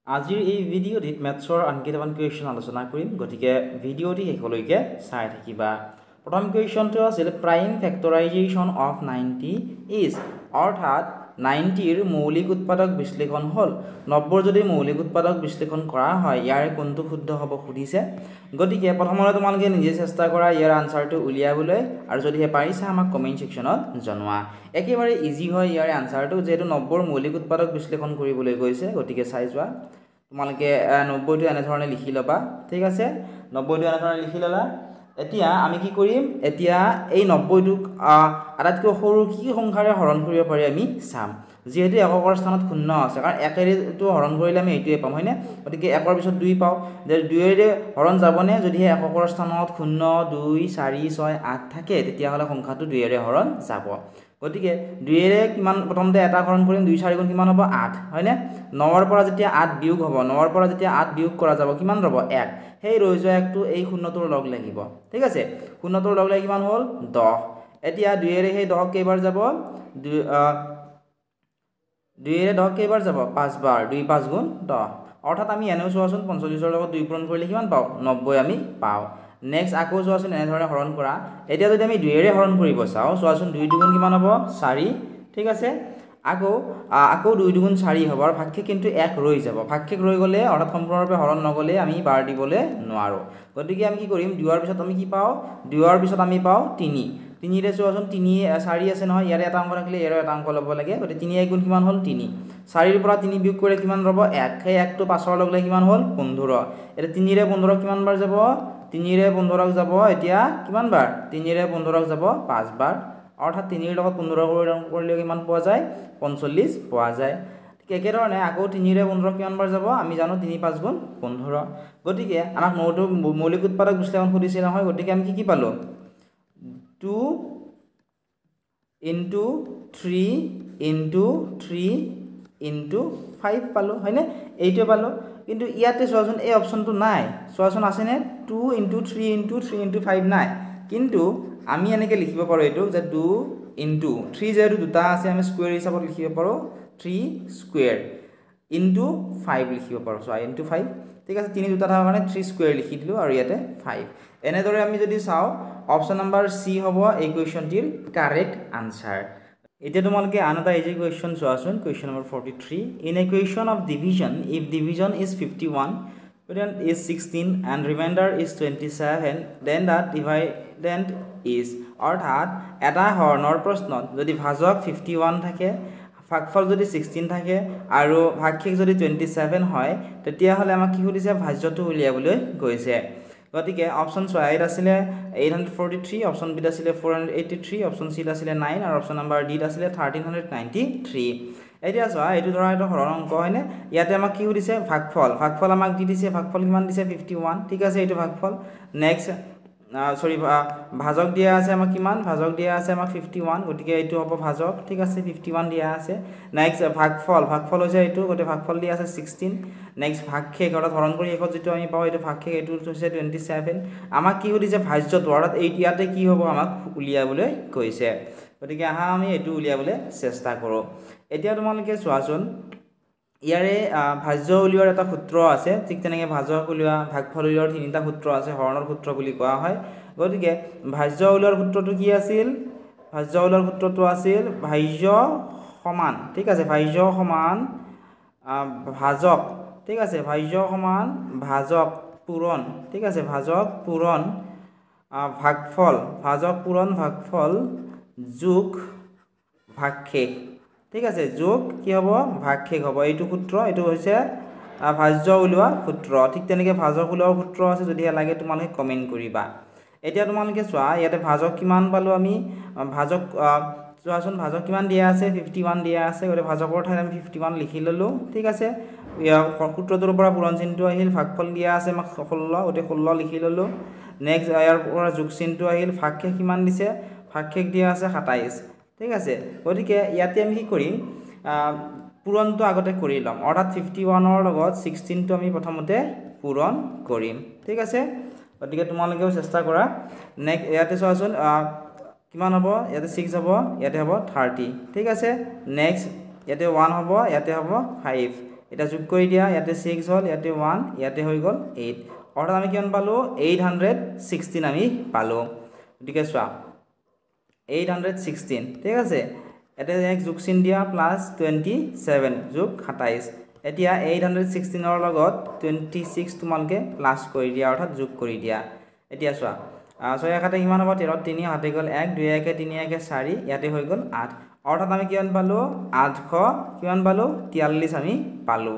আজিৰ এই ভিডিঅ'টিত মেথছৰ আনকেইটামান কুৱেশ্যন আলোচনা কৰিম গতিকে ভিডিঅ'টি শেষলৈকে চাই থাকিবা প্ৰথম কুৱেশ্যনটো আছিল প্ৰাইম ফেক্টৰাইজেশ্যন অফ 90 ইজ অৰ্থাৎ 90ৰ মৌলিক উৎপাদক বিশ্লেষণ হ'ল 90ৰ যদি মৌলিক উৎপাদক বিশ্লেষণ কৰা হয় ইয়াৰ কোনটো শুদ্ধ হ'ব সুধিছে গতিকে প্ৰথমতে তোমালোকে নিজে চেষ্টা কৰা ইয়াৰ আনসাৰটো উলিয়াবলৈ আৰু যদি পাৰিছা আমাক কমেন্ট সেকশনত জনোৱা একেবাৰে ইজি হয় ইয়াৰ আনসাৰটো যেটো 90ৰ মৌলিক উৎপাদক বিশ্লেষণ কৰিবলৈ গৈছে গতিকে চাই যোৱা তোমালোকে 90টো এনে ধৰণে লিখি লবা ঠিক আছে 90টো এনে ধৰণে লিখি ললা এতিয়া আমি কি কৰিম এতিয়া এই 90টোক আটাইতকৈ সৰু কি সংখ্যাৰে হৰণ কৰিব পাৰি আমি চাম যেহেতু এককৰ স্থানত শূন্য আছে কাৰণ একেৰেটো হৰণ কৰিলে আমি এইটোৱে পাম হয়নে গতিকে একৰ পিছত 2 পাও যে 2 এৰে হৰণ যাবনে যদি এককৰ স্থানত 0 2 4 6 8 থাকে তেতিয়া হলে সংখ্যাটো 2 এৰে হৰণ যাব গতিকে 2 এৰে কিমান প্ৰথমতে এটা হৰণ কৰিম 2 4 গুণ কিমান হ'ব 8 হয়নে 9 ৰ পৰা যেতিয়া 8 বিয়োগ হ'ব 9 ৰ পৰা যেতিয়া 8 বিয়োগ কৰা যাব কিমান ৰব 1 সেই ৰৈ যোৱা একটো এই শূন্যটোৰ লগ লাগিব ঠিক আছে শূন্যটোৰ লগ লাগি কিমান হ'ল 10 এতিয়া 2 এৰে সেই 10 কেইবাৰ যাব 2 এৰে 10 কেইবাৰ যাব 5 বাৰ 2 5 গুণ 10 অৰ্থাৎ আমি এনেও চোৱাচোন 45 ৰ লগত 2 পূৰণ কৰিলে কিমান পাও 90 আমি পাও নেক্সট আকৌ চোৱাচোন এনে ধৰণে হৰণ কৰা এতিয়া যদি আমি 2 এৰে হৰণ কৰিব চাও চোৱাচোন 2 দুগুণ কিমান হ'ব 4 ঠিক আছে আকৌ 2 দুগুণ 4 হ'ব আৰু ভাগশেষ কিন্তু 1 ৰৈ যাব ভাগশেষ ৰৈ গলে অৰ্থাৎ সম্পূৰ্ণৰূপে হৰণ নগলে আমি বাৰ দিবলৈ নোৱাৰো গতিকে আমি কি কৰিম 2 ৰ পিছত আমি কি পাও 2 ৰ পিছত আমি পাও 3 3 ৰে চোৱাচোন 3 4 আছে নহয় ইয়াৰে এটা অংক থাকিলে ইয়াৰে এটা অংক ল'ব লাগে গতিকে 3 1 গুণ কিমান হ'ল 3 4 ৰ পৰা 3 বিয়োগ কৰিলে কিমান ৰব 1 সেই 1 টো 5 ৰ লগ লাগি কিমান হ'ল 15 এটা 3 ৰে 15 কিমান বাৰ যাব 3 ৰে 15 যাব এতিয়া কিমান বাৰ 3 ৰে 15 যাব 5 বাৰ অৰ্থাৎ 3 ৰ লগত 15 কৰিলে কিমান পোৱা যায় 45 পোৱা যায় ঠিক একে ধৰণে আকৌ 3 ৰে 15 কিমান বাৰ যাব আমি জানো 3 5 গুণ 15 গতিকে আমাক মৌলিক উৎপাদক বিশ্লেষণ সুধিছে নহয় গতিকে আমি কি পালো 2 into 3 into 3 into 5 পালো হয়নে এইটো পালো কিন্তু ইয়াতে চোৱাচোন এই অপচনটো নাই চোৱাচোন আছে নে 2 into 3 into 3 into 5 নাই কিন্তু আমি এনেকে লিখিব পাৰো এটো যে 2 into 3 যেটো দুটা আছে আমি স্কয়াৰ হিচাপত লিখিব পাৰো 3 স্কয়াৰ into 5 লিখিব পাৰো সো into 5 ঠিক আছে 3 দুটা থাকা কাৰণে 3 স্কয়াৰ লিখি দিলো আৰু ইয়াতে 5 এনে দৰে আমি যদি চাও অপচন নাম্বাৰ সি হ'ব এই কোৱেশ্চনটিৰ কাৰেক্ট আনসাৰ এতিয়া তোমালকে আনটা ইজি কোৱেশ্চন চোৱাচোন question number 43 in a question of division if division is 51 then is 16 and remainder is 27 then the dividend is অৰ্থাৎ এটা হৰণৰ প্ৰশ্নত যদি ভাজক 51 থাকে ভাগফল যদি 16 থাকে আৰু ভাগশেষ যদি 27 হয় তেতিয়া হলে আমাক কি সুধিছে ভাজ্যটো উলিয়াবলৈ গৈছে গতিকে অপচন এ আছিল 843 অপচন বি আছিল 483 অপচন সি আছিল 9 আৰু অপচন নাম্বাৰ ডি আছিল 1393 এতিয়া চোৱা এইটো ধৰা এটা হৰণ অংক হয়নে ইয়াতে আমাক কি সুধিছে ভাগফল আমাক দি দিছে ভাগফল কিমান দিছে 51 ঠিক আছে এইটো ভাগফল নেক্সট সৰি ভাজক দিয়া আছে আমাক কিমান ভাজক দিয়া আছে আমাক 51 গতিকে এইটো হ'ব ভাজক ঠিক আছে 51 দিয়া আছে নেক্সট ভাগফল হৈছে এইটো গতে ভাগফল দিয়া আছে 16 নেক্সট ভাগশেষ অৰ্থাৎ হৰণ কৰি শেষত যেটো আমি পাও এইটো ভাগশেষ এইটো হৈছে 27 আমাক কি সুধিছে ভাজ্যটো অৰ্থাৎ এই ইয়াতে কি হ'ব আমাক উলিয়াবলৈ কৈছে গতিকে আহা আমি এইটো উলিয়াবলৈ চেষ্টা কৰো এতিয়া তোমালোকে চোৱাচোন ইয়াৰে ভাজ্য উলিওৱাৰ এটা সূত্ৰ আছে ঠিক তেনেকৈ ভাজক উলিওৱা ভাগফল উলিওৱাৰ তিনিটা সূত্ৰ আছে হৰণৰ সূত্ৰ বুলি কোৱা হয় গতিকে ভাজ্য উলিওৱাৰ সূত্ৰটো কি আছিল ভাজ্য উলিওৱাৰ সূত্ৰটো আছিল ভাজ্য সমান ঠিক আছে ভাজ্য সমান ভাজক ঠিক আছে ভাজ্য সমান ভাজক পূৰণ ঠিক আছে ভাজক পূৰণ ভাগফল ভাজক পূৰণ ভাগফল যোগ ভাগশেষ ঠিক আছে যোগ কি হ'ব ভাগশেষ হ'ব এইটো সূত্ৰ এইটো হৈছে ভাজ্য উলিওৱা সূত্ৰ ঠিক তেনেকৈ ভাজক উলিওৱা সূত্ৰ আছে যদি লাগে তোমালোকে কমেন্ট কৰিবা এতিয়া তোমালোকে চোৱা ইয়াতে ভাজক কিমান পালো আমি ভাজক চোৱাচোন ভাজক কিমান দিয়া আছে 51 দিয়া আছে গৰে ভাজকৰ ঠাইত আমি 51 লিখি ললো ঠিক আছে সূত্ৰটোৰ পৰা পূৰণ চিহ্নটো আহিল ভাগফল দিয়া আছে আমাক 16 গতে 16 লিখি ললো নেক্সট ইয়াৰ পৰা যোগ চিহ্নটো আহিল ভাগশেষ কিমান দিছে ভাগশেষ দিয়া আছে 27 ঠিক আছে গতিকে ইয়াতে আমি কি কৰিম পূৰণটো আগতে কৰি লম অৰ্থাৎ 51 ৰ লগত 16 টো আমি প্ৰথমতে পূৰণ কৰিম ঠিক আছে গতিকে তোমালোকেও চেষ্টা কৰা নেক্সট ইয়াতে চোৱাচোন কিমান হ'ব ইয়াতে 6 হ'ব ইয়াতে হ'ব 30 ঠিক আছে নেক্সট ইয়াতে 1 হ'ব ইয়াতে হ'ব 5 এটা যোগ কৰি দিয়া ইয়াতে 6 হল ইয়াতে 1 ইয়াতে হৈ গল 8 অৰ্থাৎ আমি কিমান পালো 816 আমি পালো গতিকে চোৱা 816 ঠিক আছে এটা এক যোগ চিন দিয়া প্লাস 27 যোগ 27 এতিয়া 816 ৰ লগত 26 তোমালকে প্লাস কৰি দিয়া অৰ্থাৎ যোগ কৰি দিয়া এতিয়া চোৱা 6 খাতে কিমান হ'ব 13 3 হাতে গল 1 2 1 3 1 4 ইয়াতে হৈ গল 8 অৰ্থাৎ আমি কিমান পালো 800 কিমান পালো 43 আমি পালো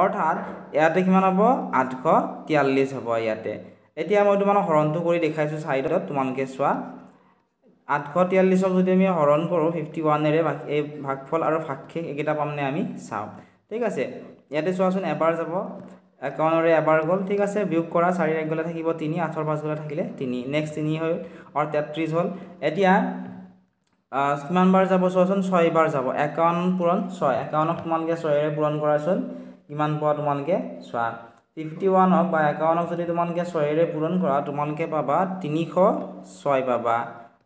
অৰ্থাৎ ইয়াতে কিমান হ'ব 843 হ'ব ইয়াতে এতিয়া মই তোমাক হৰণটো কৰি দেখাইছো সাইডত তোমালকে চোৱা 843 যদি আমি হৰণ কৰো 51 এৰে এই ভাগফল আৰু ভাগশেষ একেটা পামনে আমি চাও ঠিক আছে ইয়াতে চোৱাচোন এবাৰ যাব 51 ৰে এবাৰ গল ঠিক আছে বিয়োগ কৰা 4 এক গলে থাকিব 3 8 ৰ 5 গলে থাকিলে 3 নেক্সট 3 হ'ল আৰু 33 হ'ল এতিয়া কিমান বাৰ যাব চোৱাচোন 6 বাৰ যাব 51 পূৰণ 6 51ক তোমালকে 6 এৰে পূৰণ কৰাচোন কিমান পোৱা তোমালকে চোৱা 51 হক বা 51ক যদি তোমালকে 6 এৰে পূৰণ কৰা তোমালকে পাবা 306 পাবা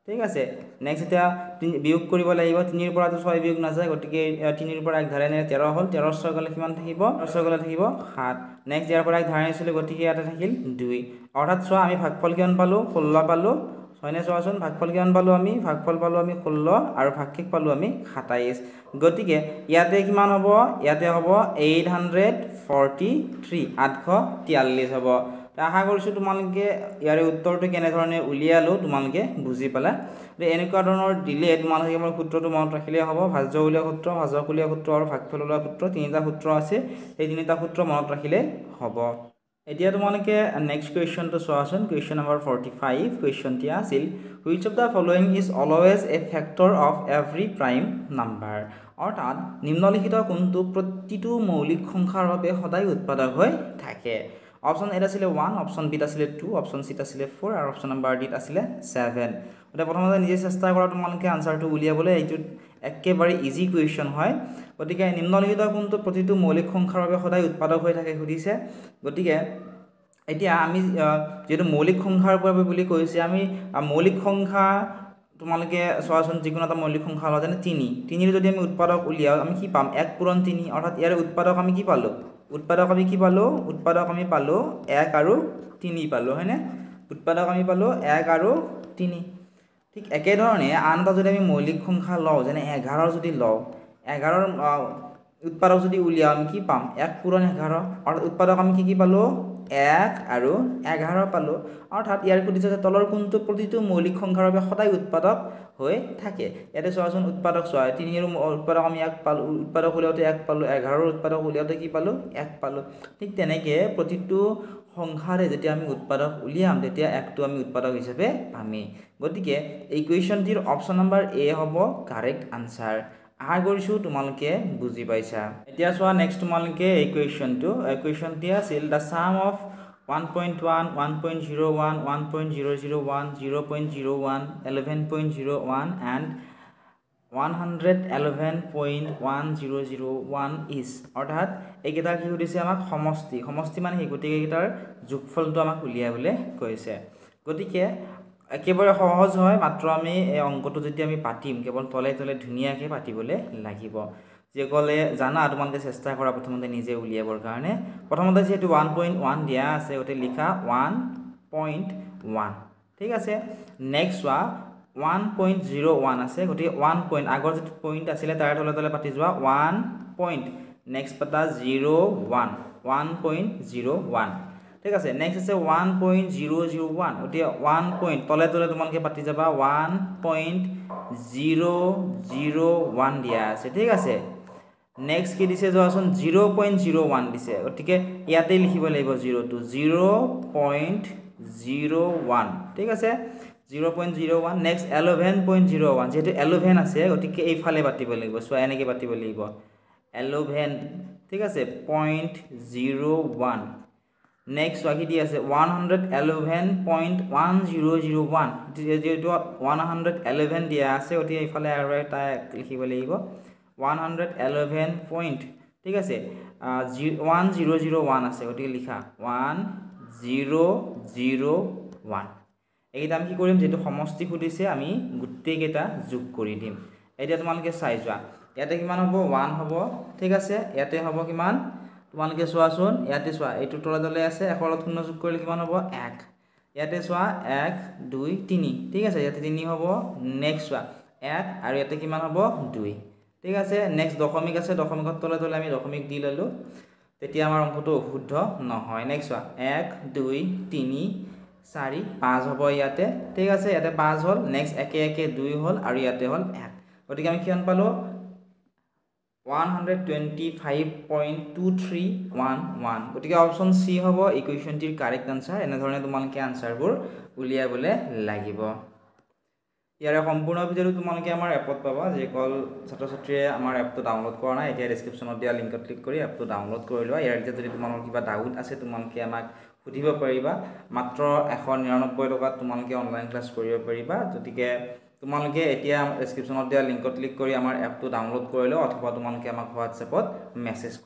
ঠিক আছে নেক্সট এটা বিয়োগ কৰিব লাগিব 3 ৰ পৰা তো 6 বিয়োগ না যায় গটিকে 3 ৰ পৰা এক ধাৰে নে 13 হল 13 6 গলে কিমান থাকিব 6 গলে থাকিব 7 নেক্সট ইয়াৰ পৰা এক ধাৰে আছিল গটিকে এটা থাকিল 2 অৰ্থাৎ চোৱা আমি ভাগফল কিমান পালো 16 পালো হয়নে চোৱাচোন ভাগফল কিমান পালো আমি 16 আৰু ভাগশেষ পালো আমি 27 গটিকে ইয়াতে কিমান হ'ব ইয়াতে হ'ব 843 843 হ'ব আশা কৰিছো তোমালকে ইয়াৰে উত্তৰটো কেনে ধৰণে উলিয়ালো তোমালকে বুজি পালা এনেকুৱা ধৰণৰ দিলে তোমালকে মোৰ সূত্ৰটো মনত ৰাখিলে হ'ব ভাজ্য উলিয়া সূত্ৰ ভাজক উলিয়া সূত্ৰ আৰু ভাগফল উলিয়া সূত্ৰ তিনিটা সূত্ৰ আছে এই তিনিটা সূত্ৰ মনত ৰাখিলে হ'ব এতিয়া তোমালকে নেক্সট কোৱেশ্চনটো চোৱাচোন কোৱেশ্চন নম্বৰ 45 কোৱেশ্চনটি আছিল which of the following is always a factor of every prime number অৰ্থাৎ নিম্নলিখিত কোনটো প্ৰতিটো মৌলিক সংখ্যাৰ বাবে সদায় উৎপাদক হৈ থাকে অপশন এ আছিল 1 অপশন বি আছিল 2 অপশন সি আছিল 4 আৰু অপশন নম্বৰ ডি আছিল 7 এটা প্ৰথমতে নিজে চেষ্টা কৰা তোমালকে আনসাৰটো উলিয়াবলৈ এইটো একেবাৰে ইজি কোৱেশ্চন হয় গতিকে নিম্নলিখিত কোনটো প্ৰতিটো মৌলিক সংখ্যাৰ বাবে সদায় উৎপাদক হৈ থাকে সুধিছে গতিকে এতিয়া আমি যেটো মৌলিক সংখ্যাৰ বাবে বুলি কৈছে আমি মৌলিক সংখ্যা তোমালকে চোৱাচোন যিকোনো এটা মৌলিক সংখ্যা হল যেনে 3 ৰ যদি আমি উৎপাদক উলিয়াও আমি কি পাম 1 পূৰণ 3 অৰ্থাৎ ইয়াৰ উৎপাদক আমি কি পালো উৎপাদক আমি পালো 1 আৰু 3 পালো হয়নে উৎপাদক আমি পালো 1 আৰু 3 ঠিক একে ধৰণে আনটা যদি আমি মৌলিক সংখ্যা লও যেনে 11 যদি লও 11 ৰ উৎপাদক যদি উলিয়াও আমি কি পাম 1 পূৰণ 11 অৰ্থাৎ উৎপাদক আমি কি পালো 1 আৰু 11 পালো অৰ্থাৎ ইয়াৰ কুদিছে তলৰ কোনটো প্ৰতিটো মৌলিক সংখ্যাৰ বাবে সদায় উৎপাদক হৈ থাকে ইয়াতে চোৱাচোন উৎপাদক চোৱা 3 ৰ উৎপাদক আমি 1 পালো উৎপাদক উলিয়াওতে 1 পালো 11 ৰ উৎপাদক উলিয়াওতে কি পালো 1 পালো ঠিক তেনেকে প্ৰতিটো সংখ্যাৰে যেতিয়া আমি উৎপাদক উলিয়াম তেতিয়া 1 টো আমি উৎপাদক হিচাপে পামি গতিকে এই কোৱেশ্চনটিৰ অপচন নম্বৰ এ হ'ব কাৰেক্ট আনসাৰ আশা কৰিছো তোমালকে বুজি পাইছা এতিয়া চোৱা নেক্সট তোমালকে এই কোৱেশ্চনটি আছিল the sum of 1.1 1.01 1.001 0.01 11.01 and 111.1001 is অৰ্থাৎ এইকেইটা কি কৰিছে আমাক সমষ্টি মানে এই গতিকেইটাৰ যোগফলটো আমাক উলিয়াবলৈ কৈছে গতিকে একেবাৰে সহজ হয় মাত্ৰ আমি এই অংকটো যদি আমি পাতিম কেৱল তলে ধুনিয়াকে পাতিবলৈ লাগিব যে গলে জানা তোমালকে চেষ্টা কৰা প্ৰথমতে নিজে উলিয়াবৰ কাৰণে প্ৰথমতে যেটো 1.1 দিয়া আছে ওতে লিখা 1.1 ঠিক আছে নেক্সট 1.01 আছে গতি 1 পইণ্ট আগৰ যেটো পইণ্ট আছিল তাৰ তলে পাতি যোৱা 1 পইণ্ট নেক্সট পাতা 01 1.01 ঠিক আছে নেক্সট আছে 1.001 ওতে 1 পইণ্ট তলে তোমালকে পাতি যাবা 1.001 দিয়া আছে ঠিক আছে নেক্সট কি দিছে যোৱাচোন 0.01 দিছে গতিকে ইয়াতে লিখিব লাগিব 0 to 0.01 ঠিক আছে 0.01 next 11.01 যেটো 11 আছে গতিকে এই ফালে পাতিব লাগিব সো এনেকে পাতিব লাগিব 11 ঠিক আছে 0.01 next বাকি দি আছে 111.1001 যেটো 111 দিয়া আছে গতি এই ফালে আৰু এটা লিখিব লাগিব 111 পইণ্ট ঠিক আছে 1001 আছে গতি লিখা 1001 এইটা আমি কি কৰিম যেটো সমষ্টি খুদিছে আমি গুটেই কেটা যোগ কৰি দিম এতিয়া তোমালকে চাই যোৱা ইয়াতে কিমান হ'ব 1 হ'ব ঠিক আছে ইয়াতে হ'ব কিমান তোমালোকে চোৱাচোন ইয়াতে চোৱা এইটো তলে তলে আছে 1 লগত 0 যোগ কৰিলে কিমান হ'ব 1 ইয়াতে চোৱা 1 2 3 ঠিক আছে ইয়াতে 3 হ'ব নেক্সট চোৱা 1 আৰু ইয়াতে কিমান হ'ব 2 ঠিক আছে নেক্সট দশমিক আছে দশমিকত তলে তলে আমি দশমিক দি ললো তেতিয়া আমাৰ অংকটো অশুদ্ধ নহয় নেক্সট চোৱা 1 2 3 4 5 হ'ব ইয়াতে ঠিক আছে ইয়াতে 5 হ'ল নেক্সট একে একে 2 হ'ল আৰু ইয়াতে হ'ল 1 গতিকে আমি কিমান পালো 125.2311 গতিকে অপশন সি হ'ব ইকুৱেশ্যনটিৰ কাৰেক্ট আনসাৰ এনে ধৰণে তোমালোকে আনসাৰবোৰ উলিয়াবলে লাগিব ইয়াৰে সম্পূৰ্ণ ভিডিওটো তোমালোকে আমাৰ এপত পাবা যে কল ছাত্ৰ-ছাত্ৰীয়ে আমাৰ এপটো ডাউনলোড কৰা নাই এতিয়া ডেসক্ৰিপচনত দিয়া লিংকত ক্লিক কৰি এপটো ডাউনলোড কৰি লোৱা ইয়াৰ যদি তোমালোকৰ কিবা ডাউট আছে তোমালোকে আমাক সুধিব পাৰিবা মাত্ৰ 199 টকাত তোমালোকে অনলাইন ক্লাছ কৰিব পাৰিবা গতিকে তোমালোকে এতিয়া ডেসক্ৰিপচনত দিয়া লিংকত ক্লিক কৰি আমাৰ এপটো ডাউনলোড কৰি লও অথবা তোমালোকে আমাক WhatsAppত মেছেজ